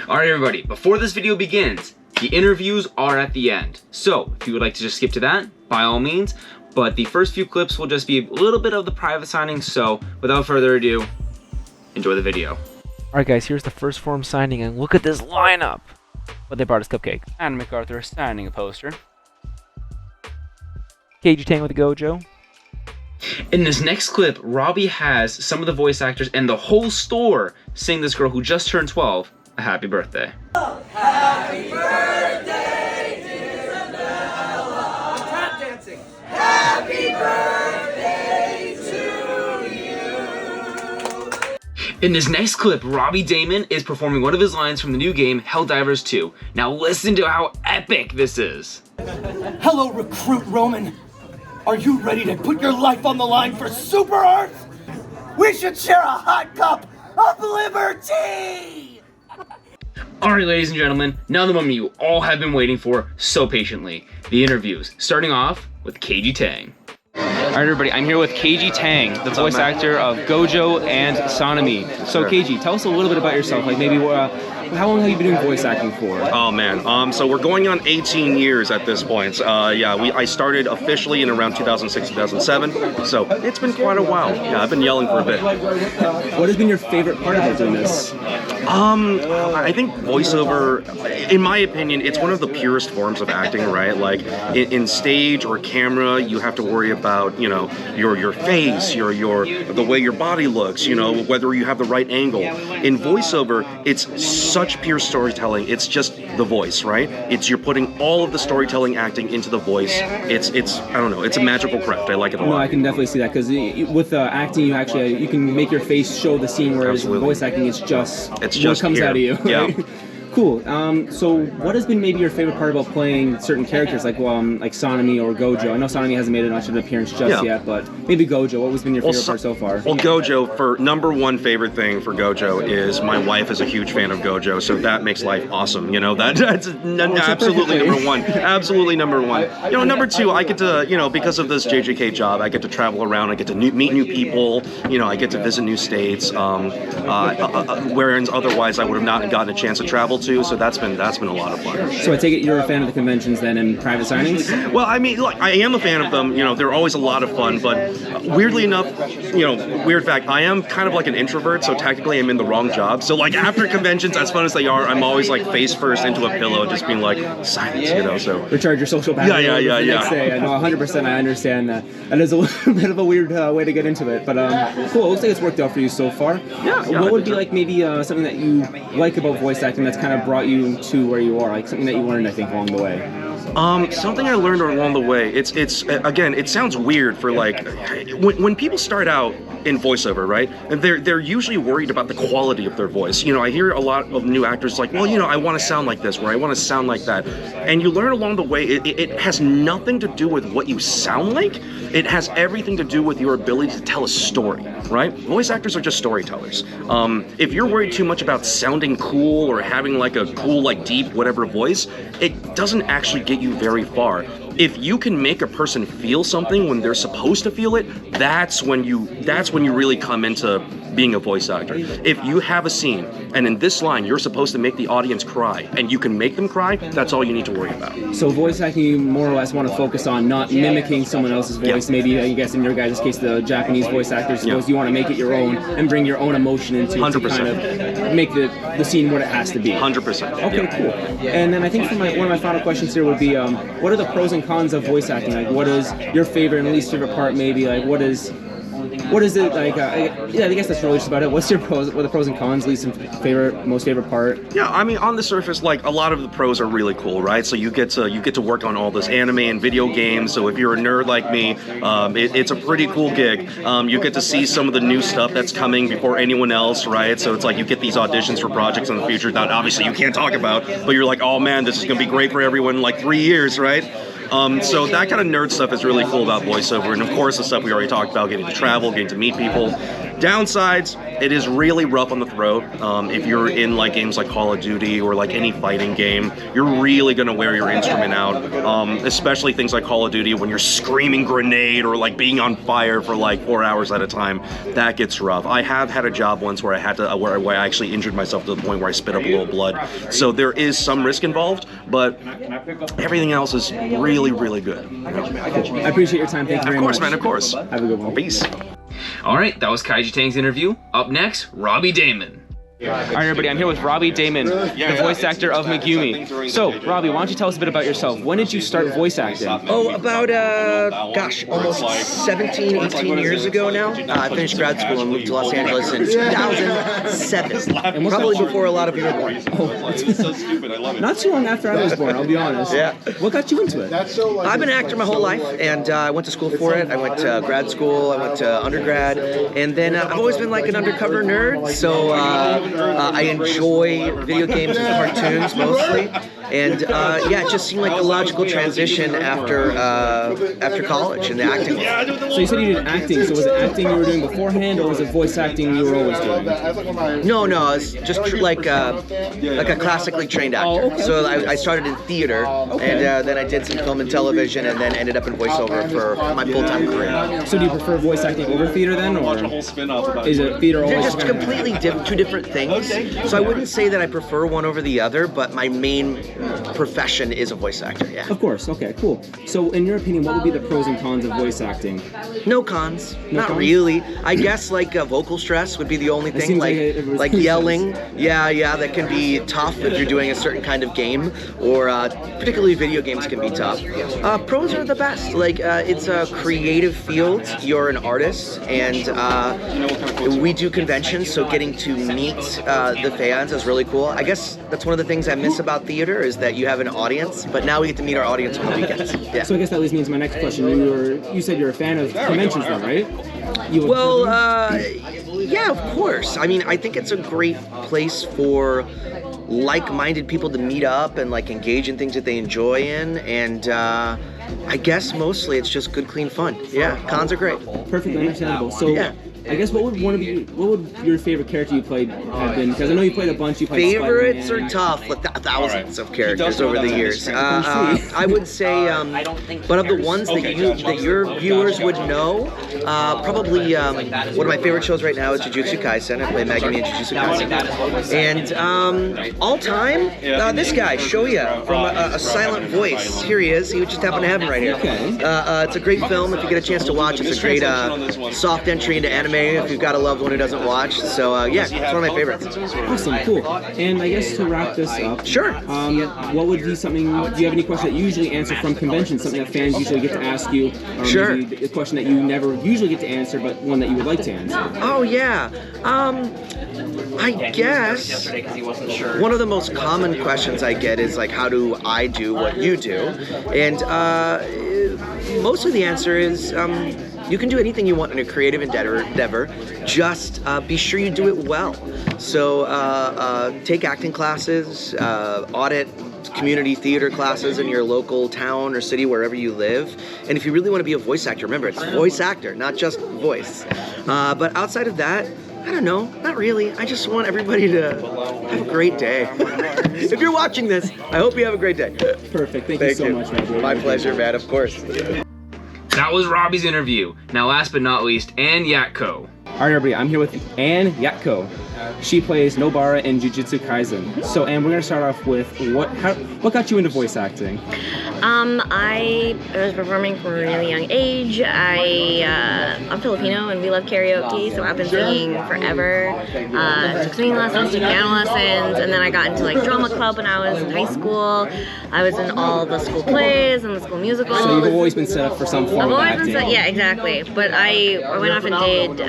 Alright everybody, before this video begins, the interviews are at the end. So, if you would like to just skip to that, by all means. But the first few clips will just be a little bit of the private signing, so without further ado, enjoy the video. Alright guys, here's the first form signing, and look at this lineup! But they brought us cupcake. And MacArthur signing a poster. KG Tang with the Gojo. In this next clip, Robbie has some of the voice actors and the whole store sing this girl who just turned 12 a happy birthday. Happy birthday, dear Bella. Tap dancing. Happy birthday to you. In this next clip, Robbie Damon is performing one of his lines from the new game, Helldivers 2. Now listen to how epic this is. Hello, Recruit Roman. Are you ready to put your life on the line for Super Earth? We should share a hot cup of liberty! Alright ladies and gentlemen, now the moment you all have been waiting for so patiently. The interviews, starting off with KG Tang. Alright everybody, I'm here with KG Tang, the voice actor of Gojo and Sanemi. So KG, tell us a little bit about yourself, like maybe how long have you been doing voice acting for? Oh man, so we're going on 18 years at this point. I started officially in around 2006, 2007, so it's been quite a while. Yeah, I've been yelling for a bit. What has been your favorite part about doing this? I think voiceover, in my opinion, it's one of the purest forms of acting, right? Like in stage or camera, you have to worry about, you know, your face, the way your body looks, you know, whether you have the right angle. In voiceover, it's such pure storytelling. It's just the voice, right? You're putting all of the storytelling acting into the voice. It's I don't know, it's a magical craft. I like it a lot. No, I can definitely see that, because with acting, you can make your face show the scene, whereas voice acting, it's just what comes out of you. Yeah. Cool. So what has been maybe your favorite part about playing certain characters, like Sanemi or Gojo? I know Sanemi hasn't made much of an appearance just yet, but maybe Gojo. What has been your favorite part so far? Well, Gojo, for number one favorite thing for Gojo is my wife is a huge fan of Gojo, so that makes life awesome. You know, that's absolutely number one. Absolutely number one. You know, number two, I get to, you know, because of this JJK job, I get to travel around. I get to meet new people. You know, I get to visit new states. Whereas otherwise I would have not gotten a chance to travel to. So that's been a lot of fun. So I take it you're a fan of the conventions then and private signings? Well, I mean, look, I am a fan of them. You know, they're always a lot of fun. But weirdly enough, you know, weird fact, I am kind of like an introvert. So technically, I'm in the wrong job. So like after conventions, as fun as they are, I'm always like face first into a pillow, just being like silence. You know, so recharge your social battery. Yeah. Next day. I know 100%. I understand that. That is a little bit of a weird way to get into it, but cool. It looks like it's worked out for you so far. Yeah. What would be like maybe something that you like about voice acting that's kind of brought you to where you are, like something that you learned, I think, along the way? Something I learned along the way, it's again, it sounds weird for like, when people start out in voiceover, right, and they're usually worried about the quality of their voice. You know, I hear a lot of new actors like, well, you know, I want to sound like this, or I want to sound like that, and you learn along the way, it has nothing to do with what you sound like. It has everything to do with your ability to tell a story, right? Voice actors are just storytellers. If you're worried too much about sounding cool or having like a cool, like deep, whatever voice, it doesn't actually get you very far. If you can make a person feel something when they're supposed to feel it, that's when you really come into being a voice actor. If you have a scene, and in this line you're supposed to make the audience cry, and you can make them cry, that's all you need to worry about. So voice acting, you more or less want to focus on not mimicking someone else's voice. Maybe, I guess in your guys' case, the Japanese voice actors, you want to make it your own and bring your own emotion into it 100%. to kind of make the scene what it has to be. 100%. Okay, cool. And then I think for one of my final questions here would be, what are the pros and cons of voice acting? Like, what is your favorite and least favorite part? Maybe like what is it like? I guess that's really just about it. What are the pros and cons? Least favorite, most favorite part? Yeah, I mean, on the surface, like a lot of the pros are really cool, right? So you get to work on all this anime and video games. So if you're a nerd like me, it's a pretty cool gig. You get to see some of the new stuff that's coming before anyone else, right? So it's like you get these auditions for projects in the future that obviously you can't talk about, but you're like, oh man, this is gonna be great for everyone in like 3 years, right? So that kind of nerd stuff is really cool about voiceover, and of course the stuff we already talked about, getting to travel, getting to meet people. Downsides, it is really rough on the throat. If you're in like games like Call of Duty or like any fighting game, you're really gonna wear your instrument out. Especially things like Call of Duty when you're screaming grenade or like being on fire for like 4 hours at a time. That gets rough. I have had a job once where I had to where I actually injured myself to the point where I spit up a little blood. So there is some risk involved, but everything else is really, really good. I appreciate your time. Thank you very much. Of course, man. Of course. Have a good one. Peace. All right, that was Kaiji Tang's interview. Up next, Robbie Damon. All right, everybody, I'm here with Robbie Damon, the voice actor of Megumi. So, Robbie, why don't you tell us a bit about yourself? When did you start voice acting? Oh, about, almost 17, 18 years ago now. I finished grad school and moved to Los Angeles in 2007. Probably before a lot of you were born. Not too long after I was born, I'll be honest. Yeah. What got you into it? I've been an actor my whole life, and I went to school for it. I went to grad school, I went to undergrad, and then I've always been like an undercover nerd, so I enjoy video games and cartoons mostly, and it just seemed like the logical transition after college and the acting world. So you said you did acting, so was it acting you were doing beforehand, or was it voice acting you were always doing? No, it's just like a classically trained actor. Oh, okay. So I started in theater, and then I did some film and television, and then ended up in voiceover for my full-time career. So do you prefer voice acting over theater then, or is it theater always? They're just completely two different things. So I wouldn't say that I prefer one over the other, but my main profession is a voice actor, yeah. Of course, okay, cool. So in your opinion, what would be the pros and cons of voice acting? No cons, not cons? really. I guess like vocal stress would be the only thing, seems like like it yelling. Yeah, that can be tough if you're doing a certain kind of game, or particularly video games can be tough. Pros are the best. Like it's a creative field. You're an artist, and we do conventions, so getting to meet the fans is really cool. I guess that's one of the things I miss about theater is that you have an audience, but now we get to meet our audience on the weekends. Yeah. So I guess that leads me into my next question. You said you're a fan of conventions then, right? Yeah, of course. I mean, I think it's a great place for like-minded people to meet up and like engage in things that they enjoy in, and I guess mostly it's just good, clean fun. Yeah, cons are great. Perfectly understandable. So Yeah. I guess what would your favorite character you played have been? Because I know you played a bunch. You played Favorites Spider-Man. are tough, like thousands of characters over the years. I would say, but of the ones that your viewers would know, probably one of my favorite shows right now is Jujitsu Kaisen. I play Megumi in Jujitsu Kaisen. And all time, this guy, Shoya, from a Silent Voice. Here he is. He just happened to have him right here. Okay. It's a great film. If you get a chance to watch, it's a great soft entry into anime if you've got a loved one who doesn't watch. So it's one of my favorites. Awesome, cool. And I guess to wrap this up, Sure. What would be something? Do you have any question that you usually answer from conventions? Something that fans usually get to ask you? Or Sure. maybe a question that you never usually get to answer, but one that you would like to answer. Oh yeah. I guess one of the most common questions I get is like, how do I do what you do? And mostly the answer is you can do anything you want in a creative endeavor. Just be sure you do it well. So take acting classes, audit community theater classes in your local town or city, wherever you live. And if you really want to be a voice actor, remember, it's voice actor, not just voice. But outside of that, I don't know, not really. I just want everybody to have a great day. If you're watching this, I hope you have a great day. Perfect. Thank you so much, Robbie. My pleasure, man, of course. That was Robbie's interview. Now, last but not least, Ann Yatko. All right, everybody, I'm here with Ann Yatko. She plays Nobara in Jujitsu Kaisen. So, Ann, we're gonna start off with what got you into voice acting? I was performing from a really young age. I'm Filipino and we love karaoke, so I've been singing forever. Took singing lessons, took piano lessons, and then I got into like drama club when I was in high school. I was in all the school plays and the school musicals. So you've always been set up for some form of acting. Yeah, exactly. But I went off and did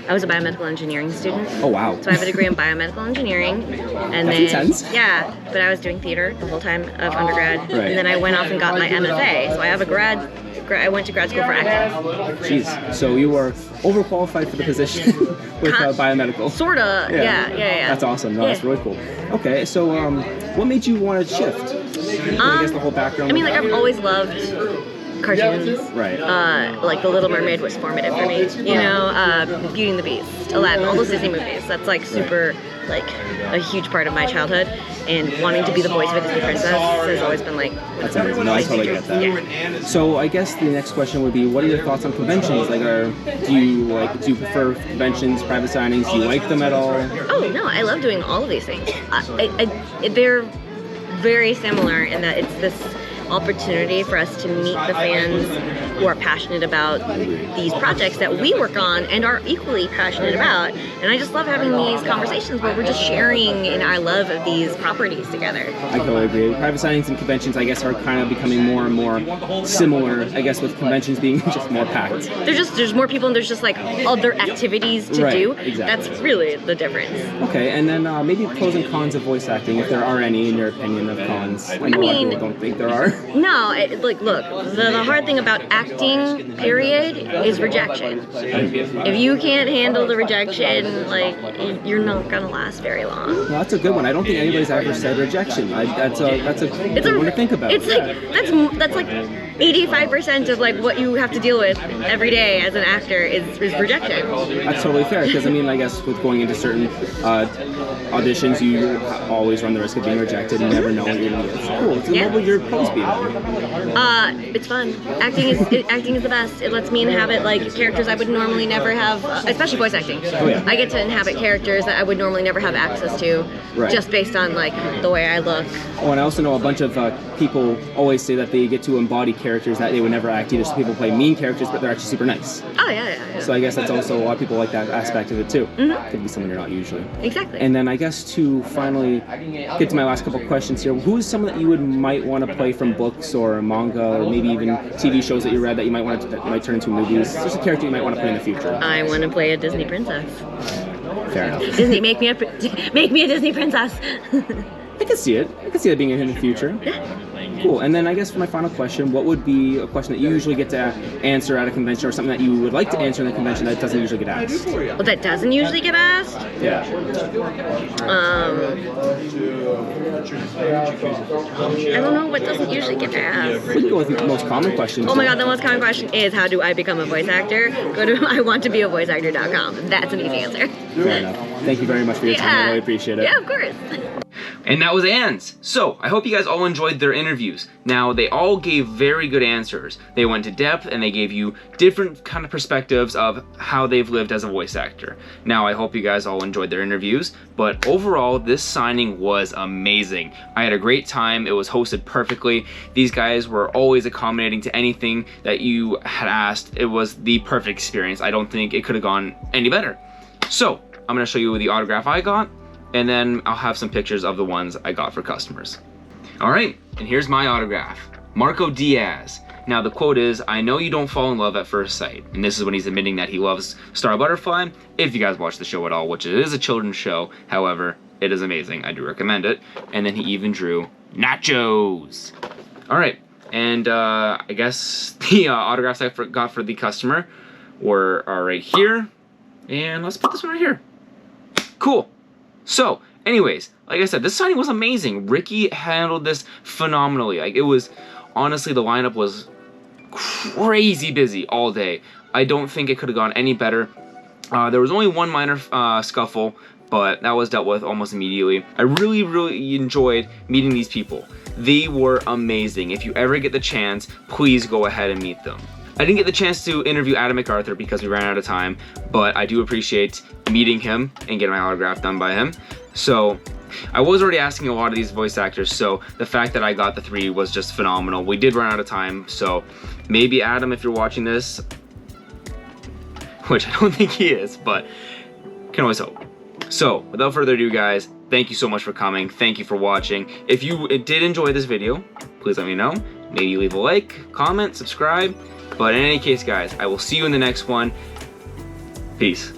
I was a biomedical engineering student. Oh wow! So I have a degree in biomedical engineering, and That's intense. Yeah, but I was doing theater the whole time of undergrad, Right. and then I went off and got my MFA. So I have I went to grad school for acting. Jeez, so you were overqualified for the position with biomedical. Sorta, yeah. That's awesome. No, that's Yeah. really cool. Okay, so what made you want to shift? I guess the whole background. I mean, like I've always loved cartoons. Right. Like The Little Mermaid was formative for me. You know, Beauty and the Beast, Aladdin, all those Disney movies. That's like super, like a huge part of my childhood. And wanting to be the voice of a Disney princess has always been like. That's amazing. No, I totally get that. Yeah. So I guess the next question would be, what are your thoughts on conventions? Like, do you prefer conventions, private signings? Do you like them at all? Oh no, I love doing all of these things. They're very similar in that it's this opportunity for us to meet the fans who are passionate about these projects that we work on and are equally passionate about. And I just love having these conversations where we're just sharing in our love of these properties together. I totally agree. Private signings and conventions, I guess, are kind of becoming more and more similar, I guess, with conventions being just more packed. There's more people and there's just like other activities to do. Exactly. That's really the difference. Okay, and then maybe pros and cons of voice acting, if there are any, in your opinion, of cons. I know a lot of people don't think there are. No, like look, the hard thing about acting, period, is rejection. If you can't handle the rejection, like you're not gonna last very long. Well, that's a good one. I don't think anybody's ever said rejection. That's a good one to think about. It's like that's like 85% of like what you have to deal with every day as an actor is rejection. That's totally fair, because I mean, I guess with going into certain auditions, you always run the risk of being rejected. You never know when you're gonna get. It's cool. So what would your pros be? It's fun. Acting is the best. It lets me inhabit like characters I would normally never have, especially voice acting. Oh, yeah. I get to inhabit characters that I would normally never have access to, just based on like the way I look. Oh, and I also know a bunch of people always say that they get to embody characters that they would never act either. So people play mean characters, but they're actually super nice. Oh yeah. So I guess that's also a lot of people like that aspect of it too. Mm-hmm. Could be someone you're not usually. Exactly. And then I guess to finally get to my last couple questions here, who is someone that you might want to play from books or manga or maybe even TV shows that you read that you might want to that might turn into movies? Just a character you might want to play in the future. I want to play a Disney princess. Fair enough. Disney, make me a Disney princess. I can see it. I can see that being in the future. Cool. And then I guess for my final question, what would be a question that you usually get to answer at a convention, or something that you would like to answer in a convention that doesn't usually get asked? Well, that doesn't usually get asked? Yeah. I don't know what doesn't usually get asked. We can go with the most common questions. Oh my god, the most common question is, how do I become a voice actor? Go to iwanttobeavoiceactor.com. That's an easy answer. Fair enough. Thank you very much for your time. I really appreciate it. Yeah, of course. And that was Anne's. So, I hope you guys all enjoyed their interviews. Now, they all gave very good answers. They went to depth and they gave you different kind of perspectives of how they've lived as a voice actor. Now, I hope you guys all enjoyed their interviews, but overall, this signing was amazing. I had a great time. It was hosted perfectly. These guys were always accommodating to anything that you had asked. It was the perfect experience. I don't think it could have gone any better. So, I'm gonna show you the autograph I got, and then I'll have some pictures of the ones I got for customers. All right, and here's my autograph. Marco Diaz. Now the quote is, "I know you don't fall in love at first sight." And this is when he's admitting that he loves Star Butterfly. If you guys watch the show at all, which it is a children's show, however, it is amazing. I do recommend it. And then he even drew nachos. All right, and I guess the autographs I got for the customer are right here. And let's put this one right here. Cool. So, anyways, like I said, this signing was amazing. Ricky handled this phenomenally. Like, it was, honestly, the lineup was crazy busy all day. I don't think it could have gone any better. There was only one minor scuffle, but that was dealt with almost immediately. I really enjoyed meeting these people. They were amazing. If you ever get the chance, please go ahead and meet them. I didn't get the chance to interview Adam MacArthur because we ran out of time, but I do appreciate meeting him and getting my autograph done by him. So, I was already asking a lot of these voice actors, so the fact that I got the 3 was just phenomenal. We did run out of time, so maybe Adam, if you're watching this, which I don't think he is, but can always hope. So, without further ado, guys, thank you so much for coming. Thank you for watching. If you did enjoy this video, please let me know. Maybe leave a like, comment, subscribe. But in any case, guys, I will see you in the next one. Peace.